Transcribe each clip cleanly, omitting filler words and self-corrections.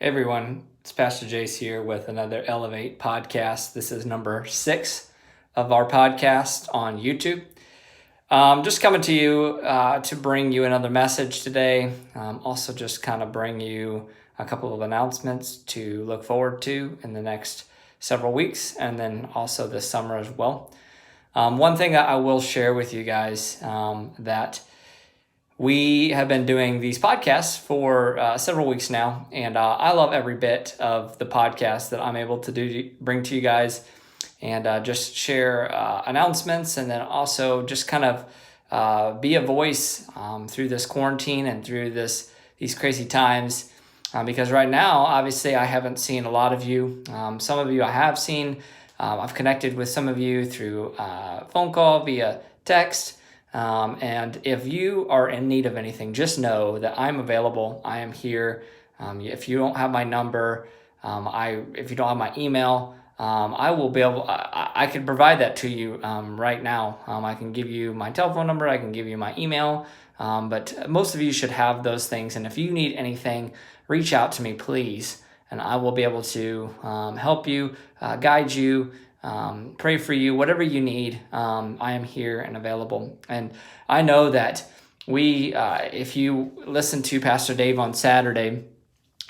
Hey everyone, it's Pastor Jace here with another Elevate podcast. This is number 6 of our podcast on YouTube. Just coming to you to bring you another message today. Also just kind of bring you a couple of announcements to look forward to in the next several weeks and then also this summer as well. One thing that I will share with you guys that we have been doing these podcasts for several weeks now, and I love every bit of the podcast that I'm able to bring to you guys, and just share announcements, and then also just kind of be a voice through this quarantine and through these crazy times. Because right now, obviously, I haven't seen a lot of you. Some of you I have seen. I've connected with some of you through phone call, via text. And if you are in need of anything, just know that I'm available. I am here. If you don't have my number, if you don't have my email, I will be able, I can provide that to you right now. I can give you my telephone number. I can give you my email. But most of you should have those things. And if you need anything, reach out to me, please. And I will be able to help you, guide you, pray for you, whatever you need. I am here and available. And I know that if you listen to Pastor Dave on Saturday,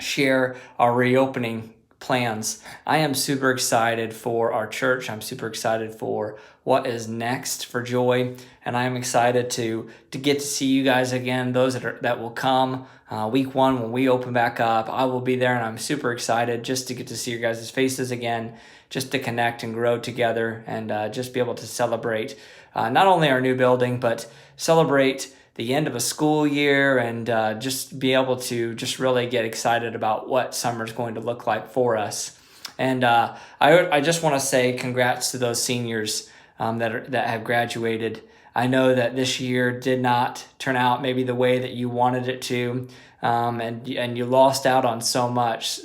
share our reopening plans, I am super excited for our church. I'm super excited for what is next for Joy, and I am excited to get to see you guys again. Those that will come week 1 when we open back up, I will be there, and I'm super excited just to get to see your guys' faces again, just to connect and grow together, and just be able to celebrate not only our new building, but celebrate the end of a school year, and just be able to just really get excited about what summer is going to look like for us. And I just want to say congrats to those seniors that have graduated. I know that this year did not turn out maybe the way that you wanted it to, and you lost out on so much.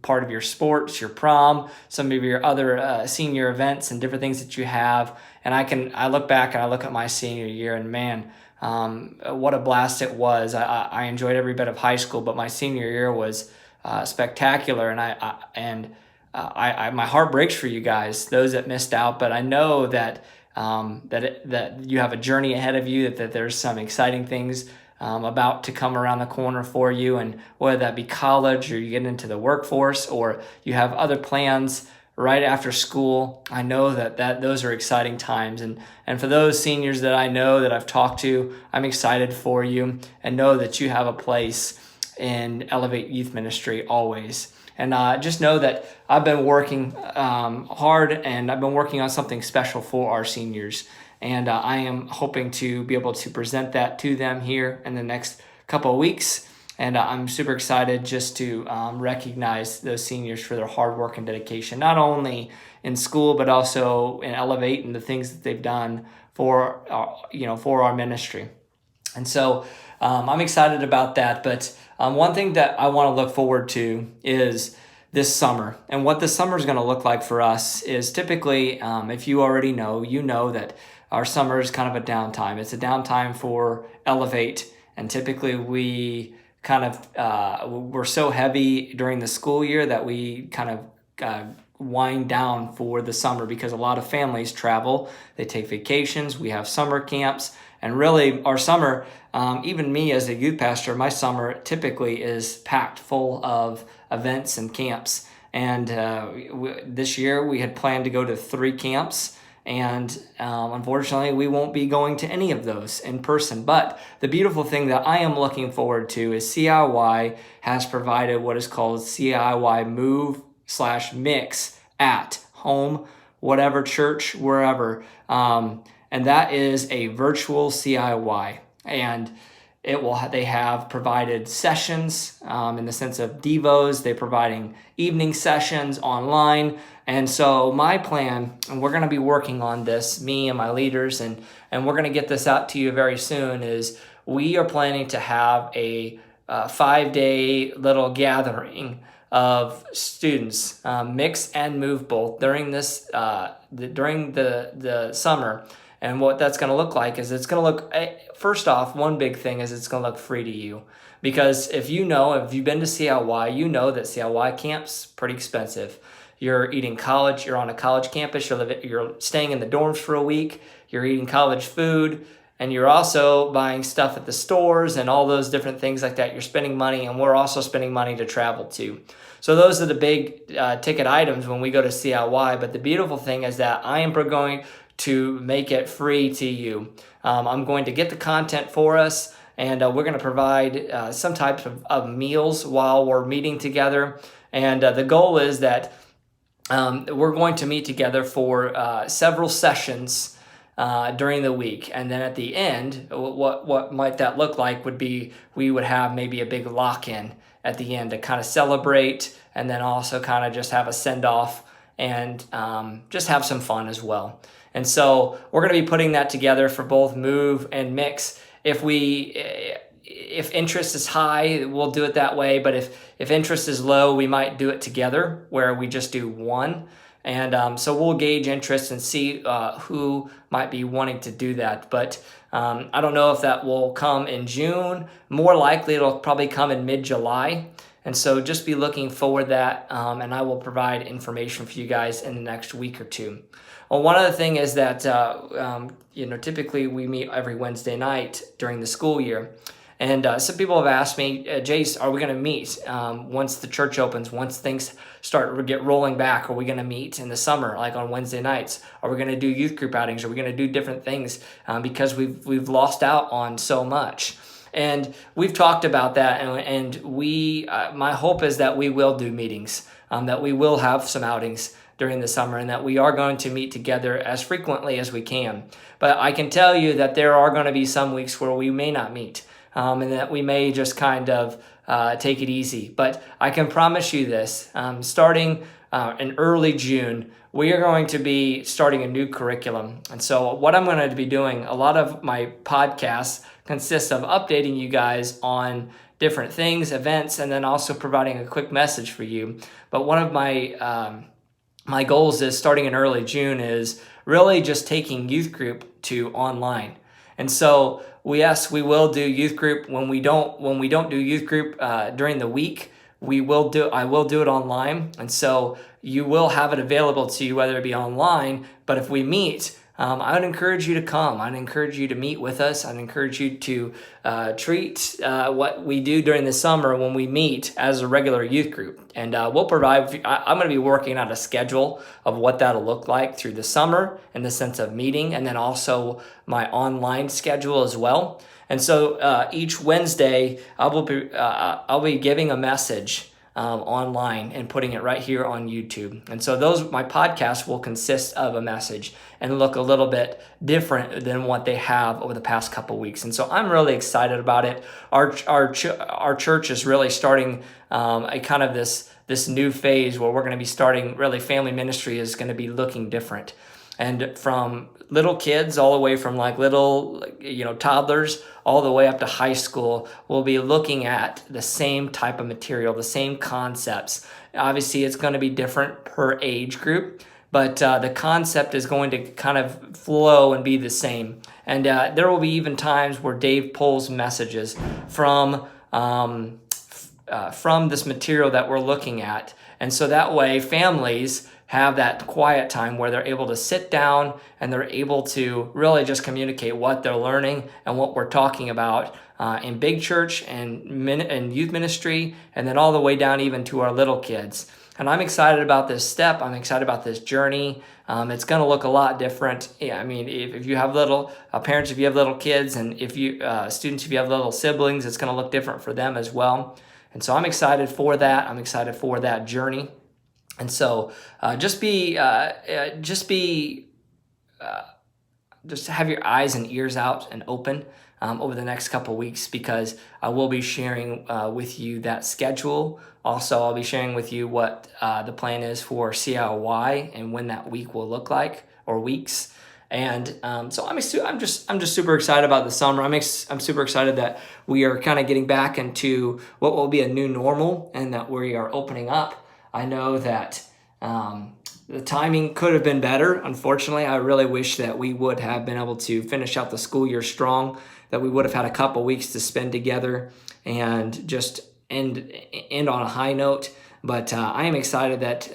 Part of your sports, your prom, some of your other senior events and different things that you have. And I look back and I look at my senior year, and man, what a blast it was. I enjoyed every bit of high school, but my senior year was spectacular, and my heart breaks for you guys, those that missed out. But I know that that you have a journey ahead of you, that there's some exciting things about to come around the corner for you, and whether that be college, or you get into the workforce, or you have other plans right after school. I know that those are exciting times. And for those seniors that I know that I've talked to, I'm excited for you, and know that you have a place in Elevate Youth Ministry always. And just know that I've been working hard, and I've been working on something special for our seniors. And I am hoping to be able to present that to them here in the next couple of weeks. And I'm super excited just to recognize those seniors for their hard work and dedication, not only in school, but also in Elevate and the things that they've done for our ministry. And so I'm excited about that. But one thing that I want to look forward to is this summer. And what this summer is going to look like for us is typically, if you already know, you know that our summer is kind of a downtime. It's a downtime for Elevate. And typically we're so heavy during the school year that we kind of wind down for the summer, because a lot of families travel, they take vacations, we have summer camps, and really our summer, even me as a youth pastor, my summer typically is packed full of events and camps. And this year we had planned to go to 3 camps. And unfortunately, we won't be going to any of those in person. But the beautiful thing that I am looking forward to is CIY has provided what is called CIY Move/Mix at home, whatever church, wherever. And that is a virtual CIY. And they have provided sessions in the sense of devos. They're providing evening sessions online. And so my plan, and we're going to be working on this, me and my leaders, and we're going to get this out to you very soon, is we are planning to have a 5-day little gathering of students, mix and move both, during this during the summer. And what that's going to look like is it's going to look, first off, one big thing is it's going to look free to you, Because if you've been to CLY, you know that CLY camp's pretty expensive. You're eating college, you're on a college campus, you're staying in the dorms for a week, you're eating college food, and you're also buying stuff at the stores and all those different things like that. You're spending money, and we're also spending money to travel too. So those are the big ticket items when we go to CLY. But the beautiful thing is that I am going to make it free to you. I'm going to get the content for us, and we're going to provide some types of meals while we're meeting together. And the goal is that we're going to meet together for several sessions during the week. And then at the end, what might that look like would be we would have maybe a big lock-in at the end to kind of celebrate, and then also kind of just have a send-off and just have some fun as well. And so we're going to be putting that together for both Move and Mix. If interest is high, we'll do it that way. But if interest is low, we might do it together where we just do one. And so we'll gauge interest and see who might be wanting to do that. But I don't know if that will come in June. More likely, it'll probably come in mid-July. And so just be looking forward to that, and I will provide information for you guys in the next week or two. Well, one other thing is that typically we meet every Wednesday night during the school year. And some people have asked me, Jace, are we going to meet once the church opens, once things start to get rolling back? Are we going to meet in the summer, like on Wednesday nights? Are we going to do youth group outings? Are we going to do different things? Because we've lost out on so much. And we've talked about that, and my hope is that we will do meetings, that we will have some outings during the summer, and that we are going to meet together as frequently as we can. But I can tell you that there are going to be some weeks where we may not meet. And that we may just kind of take it easy. But I can promise you this, starting in early June, we are going to be starting a new curriculum. And so what I'm going to be doing, a lot of my podcasts consist of updating you guys on different things, events, and then also providing a quick message for you. But one of my goals is starting in early June is really just taking youth group to online. And so we will do youth group. When we don't do youth group during the week, I will do it online. And so you will have it available to you, whether it be online. But if we meet, I would encourage you to come. I'd encourage you to meet with us. I'd encourage you to treat what we do during the summer when we meet as a regular youth group. And we'll provide, I'm going to be working out a schedule of what that'll look like through the summer in the sense of meeting, and then also my online schedule as well. And so each Wednesday, I'll be giving a message online and putting it right here on YouTube. And so my podcasts will consist of a message and look a little bit different than what they have over the past couple weeks. And so I'm really excited about it. Our church is really starting a kind of this new phase where we're going to be starting, really family ministry is going to be looking different. And from little kids all the way from little toddlers all the way up to high school, we'll be looking at the same type of material, the same concepts. Obviously, it's going to be different per age group, but the concept is going to kind of flow and be the same. And there will be even times where Dave pulls messages from this material that we're looking at. And so that way families have that quiet time where they're able to sit down and they're able to really just communicate what they're learning and what we're talking about in big church and youth ministry, and then all the way down even to our little kids. And I'm excited about this step. I'm excited about this journey. It's going to look a lot different. Yeah, I mean, if you have parents, if you have little kids, and if you students, if you have little siblings, it's going to look different for them as well. And so I'm excited for that. I'm excited for that journey. And so just have your eyes and ears out and open over the next couple of weeks, because I will be sharing with you that schedule. Also, I'll be sharing with you what the plan is for CLY and when that week will look like, or weeks. And so I'm just super excited about the summer. I'm super excited that we are kind of getting back into what will be a new normal, and that we are opening up. I know that The timing could have been better. Unfortunately, I really wish that we would have been able to finish out the school year strong, that we would have had a couple weeks to spend together and just end on a high note. But I am excited that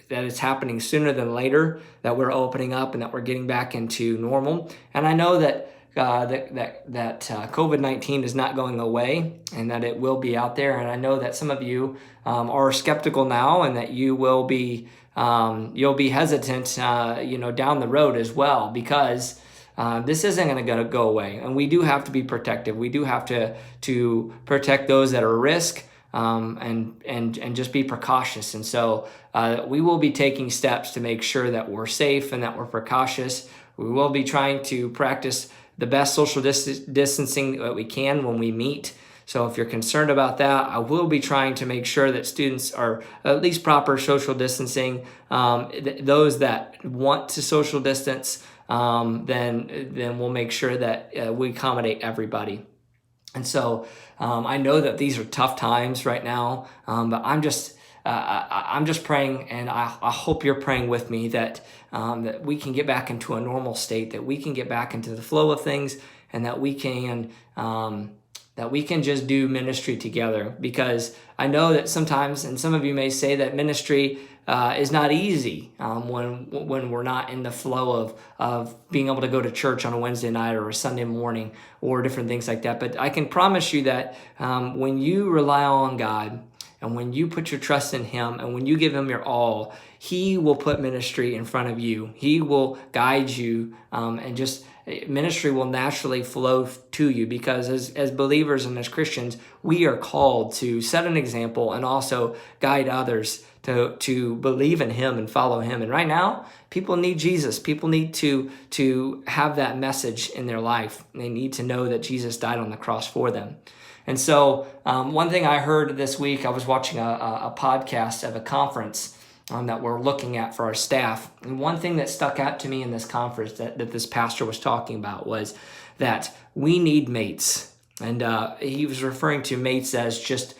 it's happening sooner than later, that we're opening up and that we're getting back into normal. And I know that COVID-19 is not going away and that it will be out there. And I know that some of you are skeptical now, and that you will be you'll be hesitant down the road as well, because this isn't going to go away, and we do have to be protective. We do have to protect those that are at risk, and just be precautious. And so we will be taking steps to make sure that we're safe and that we're precautious. We will be trying to practice the best social distancing that we can when we meet. So if you're concerned about that, I will be trying to make sure that students are at least proper social distancing. Those that want to social distance, then we'll make sure that we accommodate everybody. And so I know that these are tough times right now, but I'm just praying, and I hope you're praying with me that we can get back into a normal state, that we can get back into the flow of things, and that we can just do ministry together. Because I know that sometimes, and some of you may say that ministry is not easy when we're not in the flow of being able to go to church on a Wednesday night or a Sunday morning or different things like that. But I can promise you that when you rely on God, and when you put your trust in Him, and when you give Him your all, He will put ministry in front of you. He will guide you, and just ministry will naturally flow to you, because as believers and as Christians, we are called to set an example and also guide others to believe in Him and follow Him. And right now, people need Jesus. People need to have that message in their life. They need to know that Jesus died on the cross for them. And so one thing I heard this week, I was watching a podcast of a conference that we're looking at for our staff. And one thing that stuck out to me in this conference that this pastor was talking about was that we need mates. And he was referring to mates as just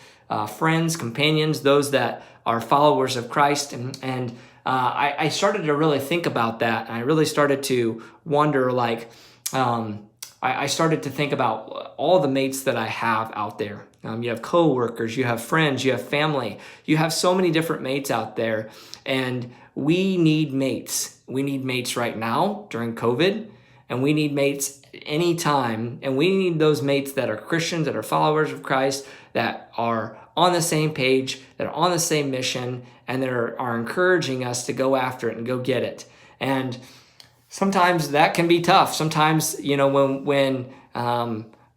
friends, companions, those that are followers of Christ. And I started to really think about that. And I really started to wonder, I started to think about all the mates that I have out there. You have coworkers, you have friends, you have family, you have so many different mates out there, and we need mates. We need mates right now during COVID, and we need mates anytime, and we need those mates that are Christians, that are followers of Christ, that are on the same page, that are on the same mission, and that are encouraging us to go after it and go get it. And sometimes that can be tough. Sometimes, when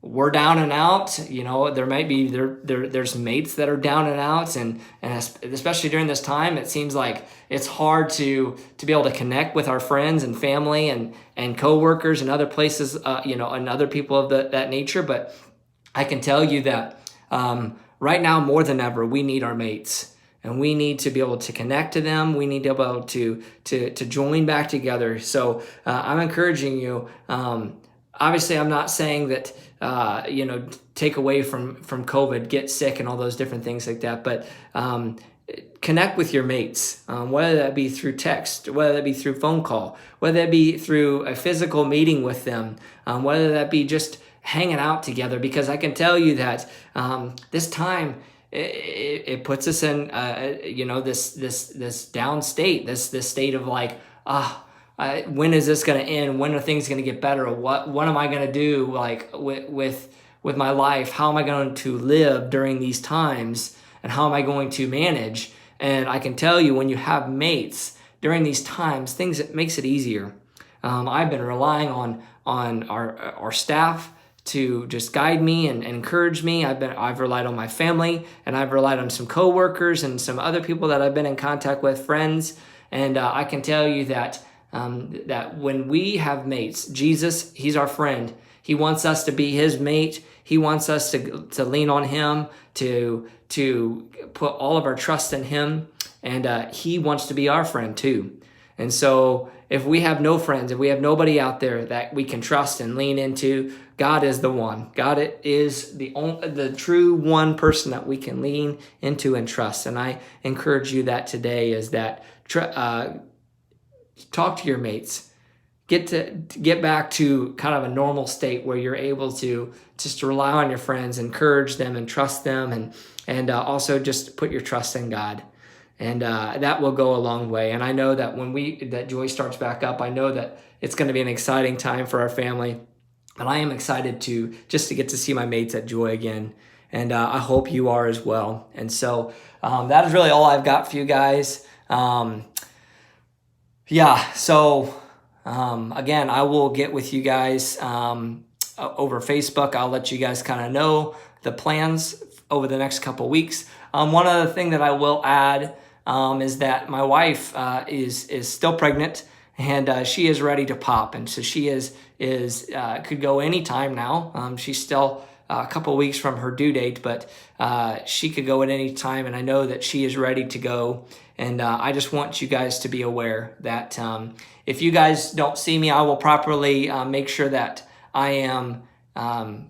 we're down and out, there might be there's mates that are down and out, and especially during this time, it seems like it's hard to be able to connect with our friends and family and coworkers and other places, and other people of that nature. But I can tell you that right now, more than ever, we need our mates. And we need to be able to connect to them. We need to be able to join back together. So I'm encouraging you. Obviously, I'm not saying that take away from COVID, get sick, and all those different things like that. But connect with your mates, whether that be through text, whether that be through phone call, whether that be through a physical meeting with them, whether that be just hanging out together. Because I can tell you that this time, it puts us in, this down state, this state of when is this going to end? When are things going to get better? What am I going to do with my life? How am I going to live during these times? And how am I going to manage? And I can tell you, when you have mates during these times, it makes it easier. I've been relying on our staff to just guide me and encourage me. I've relied on my family, and I've relied on some coworkers and some other people that I've been in contact with, friends. And I can tell you that when we have mates, Jesus, He's our friend. He wants us to be His mate. He wants us to lean on Him, to put all of our trust in Him, and He wants to be our friend too. And so if we have no friends, if we have nobody out there that we can trust and lean into, God is the one. God is the true one person that we can lean into and trust. And I encourage you that today is that talk to your mates. Get back to kind of a normal state where you're able to just rely on your friends, encourage them and trust them, and also just put your trust in God. And that will go a long way. And I know that when that Joy starts back up, I know that it's going to be an exciting time for our family. And I am excited to get to see my mates at Joy again. And I hope you are as well. And so that is really all I've got for you guys. Again, I will get with you guys over Facebook. I'll let you guys kind of know the plans over the next couple weeks. One other thing that I will add is that my wife is still pregnant, and she is ready to pop, and so she could go anytime now. She's still a couple weeks from her due date, but she could go at any time, and I know that she is ready to go. And I just want you guys to be aware that if you guys don't see me, I will properly make sure that I am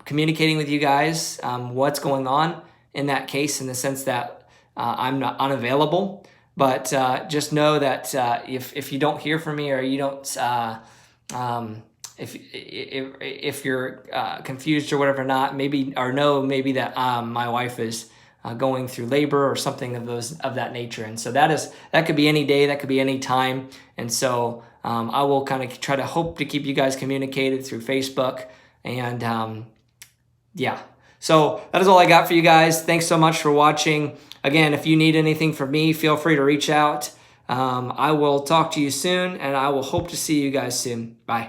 communicating with you guys what's going on in that case, in the sense that I'm not unavailable. But just know that if you don't hear from me, or you don't, if you're confused or whatever, maybe that my wife is going through labor or something of that nature. And so that could be any day, that could be any time. And so I will kind of try to hope to keep you guys communicated through Facebook. And so that is all I got for you guys. Thanks so much for watching. Again, if you need anything from me, feel free to reach out. I will talk to you soon, and I will hope to see you guys soon. Bye.